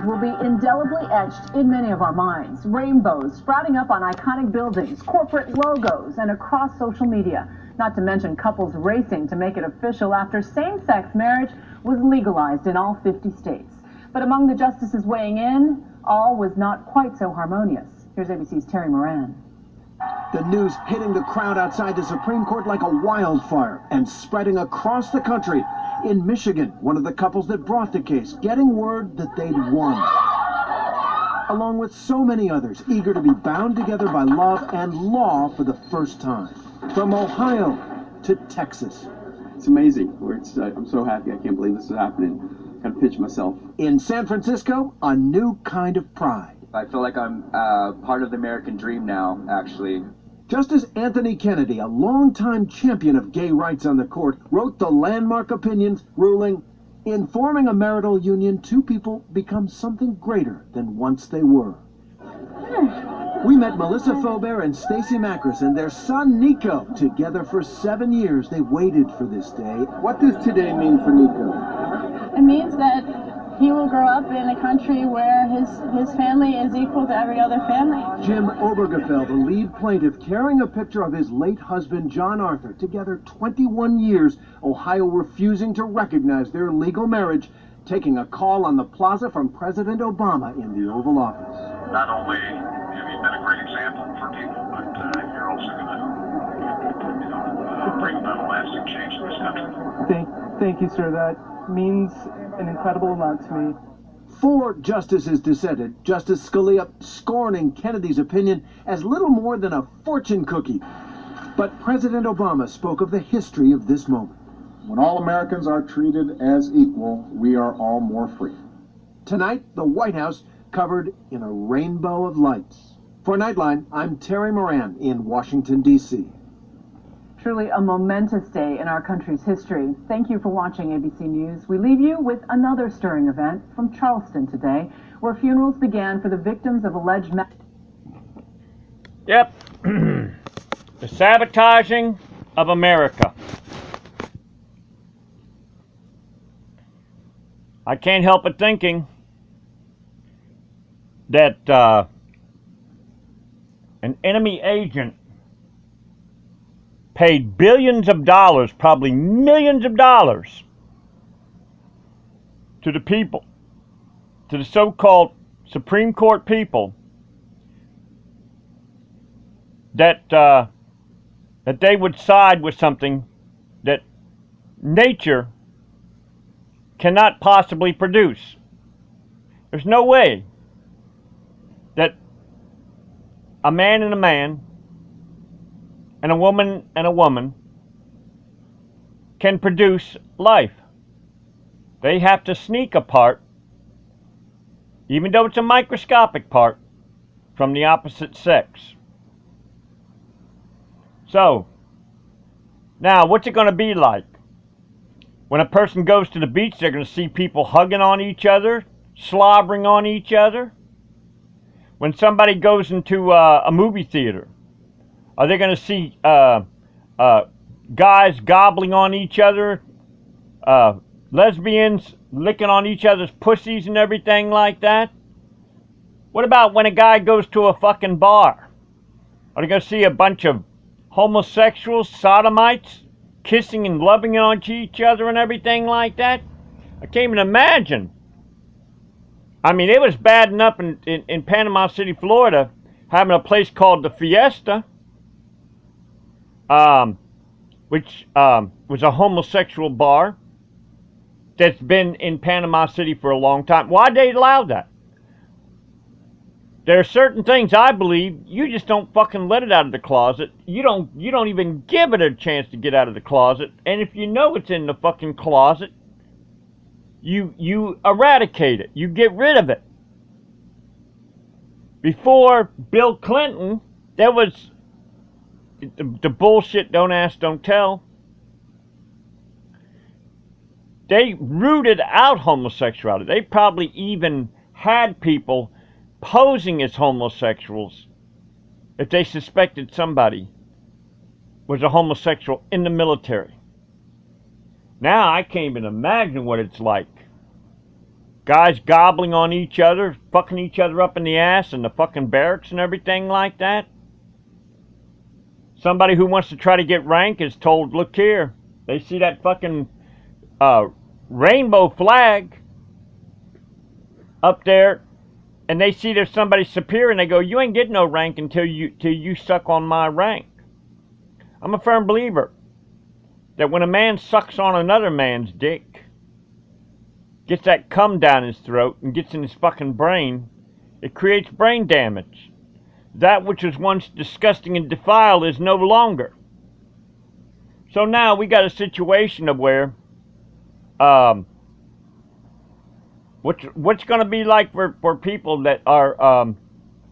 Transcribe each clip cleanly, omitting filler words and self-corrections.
Will be indelibly etched in many of our minds. Rainbows sprouting up on iconic buildings, corporate logos, and across social media. Not to mention couples racing to make it official after same-sex marriage was legalized in all 50 states. But among the justices weighing in, all was not quite so harmonious. Here's ABC's Terry Moran. The news hitting the crowd outside the Supreme Court like a wildfire and spreading across the country. In Michigan, one of the couples that brought the case getting word that they'd won. Along with so many others eager to be bound together by love and law for the first time. From Ohio to Texas. It's amazing. I'm so happy. I can't believe this is happening. Gotta pinch myself. In San Francisco, a new kind of pride. I feel like I'm part of the American dream now, actually. Justice Anthony Kennedy, a longtime champion of gay rights on the court, wrote the landmark opinions ruling, in forming a marital union, two people become something greater than once they were. We met Melissa Faubert and Stacey Macris and their son Nico. Together for 7 years, they waited for this day. What does today mean for Nico? It means that he will grow up in a country where his family is equal to every other family. Jim Obergefell, the lead plaintiff, carrying a picture of his late husband, John Arthur. Together 21 years, Ohio refusing to recognize their legal marriage, taking a call on the plaza from President Obama in the Oval Office. Not only have you been a great example for people, but you're also going to bring about a lasting change in this country. Thank you, sir. That means an incredible amount to me. 4 justices dissented, Justice Scalia scorning Kennedy's opinion as little more than a fortune cookie. But President Obama spoke of the history of this moment. When all Americans are treated as equal, we are all more free. Tonight, the White House covered in a rainbow of lights. For Nightline, I'm Terry Moran in Washington, D.C. Truly a momentous day in our country's history. Thank you for watching ABC News. We leave you with another stirring event from Charleston today, where funerals began for the victims of alleged... Yep. The sabotaging of America. I can't help but thinking that an enemy agent paid billions of dollars, probably millions of dollars, to the people, to the so-called Supreme Court people, that they would side with something that nature cannot possibly produce. There's no way that a man and a man and a woman can produce life. They have to sneak apart, even though it's a microscopic part, from the opposite sex. So, now what's it going to be like? When a person goes to the beach, they're going to see people hugging on each other, slobbering on each other. When somebody goes into a movie theater, are they going to see guys gobbling on each other, lesbians licking on each other's pussies and everything like that? What about when a guy goes to a fucking bar? Are they going to see a bunch of homosexuals, sodomites, kissing and loving on each other and everything like that? I can't even imagine. I mean, it was bad enough in Panama City, Florida, having a place called the Fiesta, which was a homosexual bar that's been in Panama City for a long time. Why'd they allow that? There are certain things, I believe, you just don't fucking let it out of the closet. You don't even give it a chance to get out of the closet. And if you know it's in the fucking closet, you eradicate it. You get rid of it. Before Bill Clinton, there was the bullshit, don't ask, don't tell. They rooted out homosexuality. They probably even had people posing as homosexuals if they suspected somebody was a homosexual in the military. Now I can't even imagine what it's like Guys gobbling on each other, fucking each other up in the ass in the fucking barracks and everything like that. Somebody who wants to try to get rank is told, look here, they see that fucking rainbow flag up there, and they see there's somebody superior, and they go, you ain't getting no rank until you suck on my rank. I'm a firm believer that when a man sucks on another man's dick, gets that cum down his throat and gets in his fucking brain, it creates brain damage. That which was once disgusting and defiled is no longer. So now we got a situation of where what's going to be like for people that are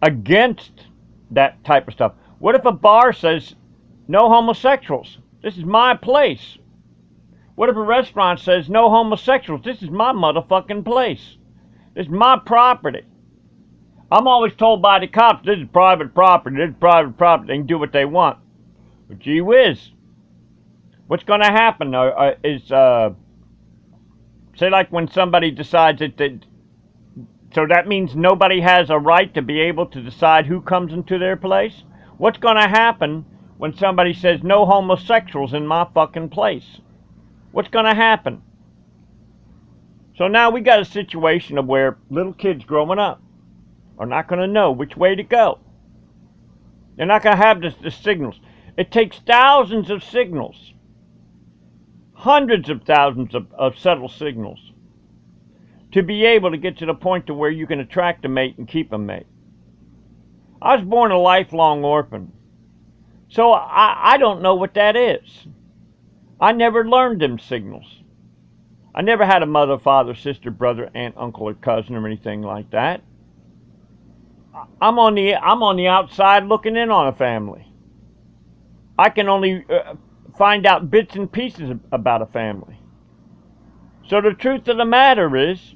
against that type of stuff. What if a bar says no homosexuals? This is my place. What if a restaurant says no homosexuals? This is my motherfucking place. This is my property. I'm always told by the cops, this is private property, this is private property, they can do what they want. But gee whiz, what's going to happen say like when somebody decides so that means nobody has a right to be able to decide who comes into their place? What's going to happen when somebody says no homosexuals in my fucking place? What's going to happen? So now we got a situation of where little kids growing up are not going to know which way to go. They're not going to have the signals. It takes thousands of signals, hundreds of thousands of subtle signals to be able to get to the point to where you can attract a mate and keep a mate. I was born a lifelong orphan, so I don't know what that is. I never learned them signals. I never had a mother, father, sister, brother, aunt, uncle, or cousin, or anything like that. I'm on the outside looking in on a family. I can only find out bits and pieces about a family. So the truth of the matter is,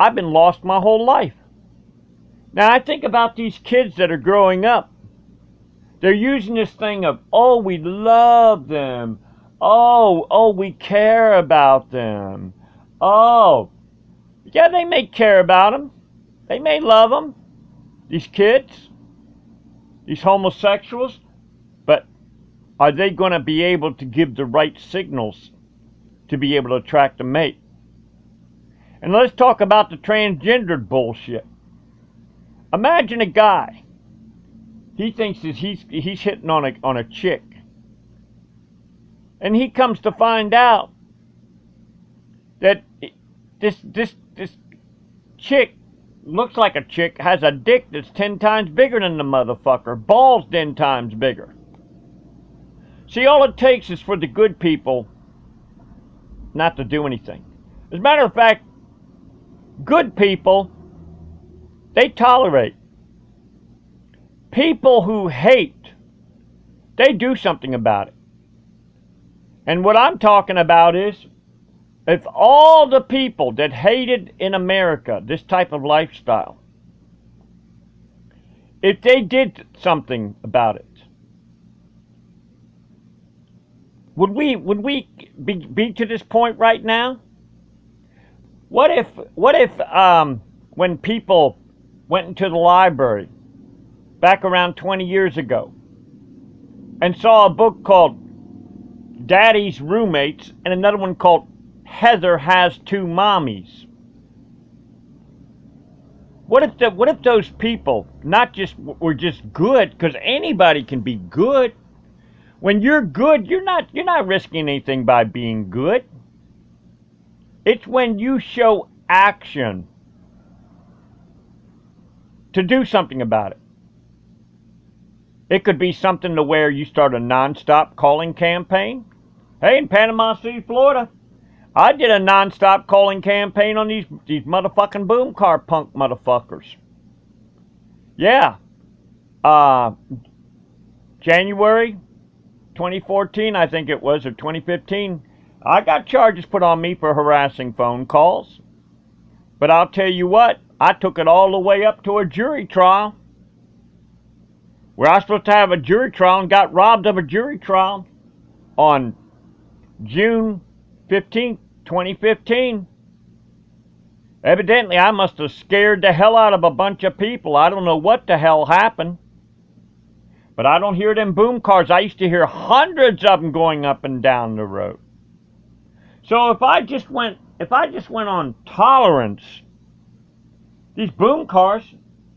I've been lost my whole life. Now I think about these kids that are growing up. They're using this thing of, oh, we love them. Oh, we care about them. Oh, yeah, they may care about them. They may love them, these kids, these homosexuals. But are they going to be able to give the right signals to be able to attract a mate? And let's talk about the transgendered bullshit. Imagine a guy. He thinks that he's hitting on a chick. And he comes to find out that this chick looks like a chick, has a dick that's 10 times bigger than the motherfucker, balls 10 times bigger. See, all it takes is for the good people not to do anything. As a matter of fact, good people, they tolerate. People who hate, they do something about it. And what I'm talking about is, if all the people that hated in America this type of lifestyle, if they did something about it, would we be to this point right now? What if when people went into the library back around 20 years ago and saw a book called Daddy's Roommates and another one called Heather Has Two Mommies? What if those people were just good? Because anybody can be good. When you're good, you're not risking anything by being good. It's when you show action to do something about it. It could be something to where you start a non-stop calling campaign. Hey, in Panama City, Florida, I did a non-stop calling campaign on these motherfucking boom car punk motherfuckers. Yeah. January 2014, I think it was, or 2015, I got charges put on me for harassing phone calls. But I'll tell you what, I took it all the way up to a jury trial, where I was supposed to have a jury trial and got robbed of a jury trial on June 15th, 2015. Evidently, I must have scared the hell out of a bunch of people. I don't know what the hell happened. But I don't hear them boom cars. I used to hear hundreds of them going up and down the road. So if I just went on tolerance, these boom cars,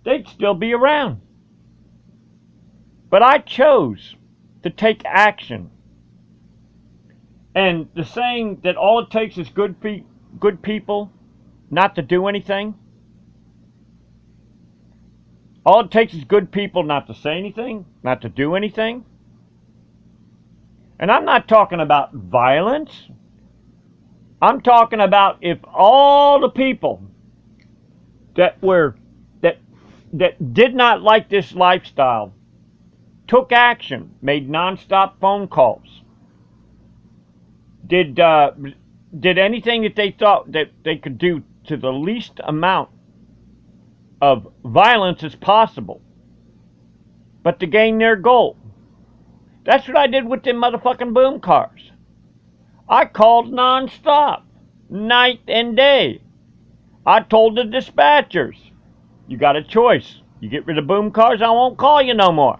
they'd still be around. But I chose to take action. And the saying that all it takes is good people not to do anything. All it takes is good people not to say anything, not to do anything. And I'm not talking about violence. I'm talking about if all the people that did not like this lifestyle took action, made nonstop phone calls, did anything that they thought that they could do to the least amount of violence as possible, but to gain their goal. That's what I did with them motherfucking boom cars. I called nonstop, night and day. I told the dispatchers, you got a choice. You get rid of boom cars, I won't call you no more.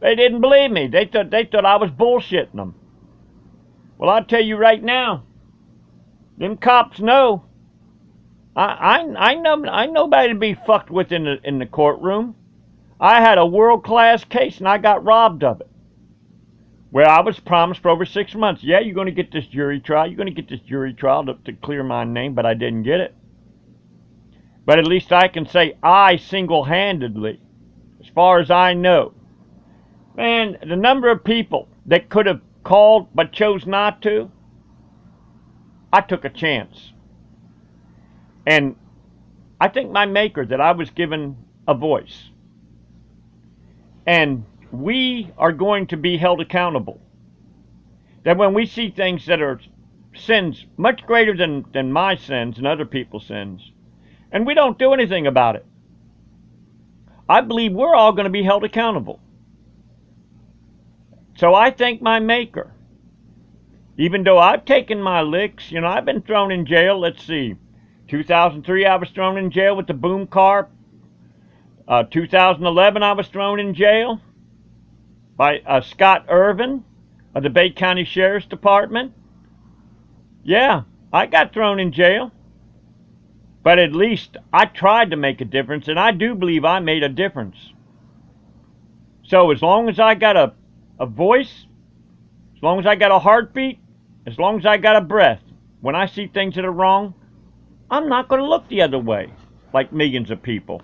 They didn't believe me. They thought I was bullshitting them. Well, I'll tell you right now, them cops know. I know nobody to be fucked with in the courtroom. I had a world-class case and I got robbed of it. Where I was promised for over 6 months, yeah, you're going to get this jury trial. You're going to get this jury trial to clear my name, but I didn't get it. But at least I can say I single-handedly, as far as I know. Man, the number of people that could have called but chose not to, I took a chance. And I thank my Maker that I was given a voice. And we are going to be held accountable. That when we see things that are sins much greater than my sins and other people's sins, and we don't do anything about it, I believe we're all going to be held accountable. So I thank my Maker. Even though I've taken my licks, you know, I've been thrown in jail. Let's see. 2003, I was thrown in jail with the boom car. 2011, I was thrown in jail by Scott Irvin of the Bay County Sheriff's Department. Yeah, I got thrown in jail. But at least I tried to make a difference, and I do believe I made a difference. So as long as I got a voice, as long as I got a heartbeat, as long as I got a breath, when I see things that are wrong, I'm not going to look the other way like millions of people.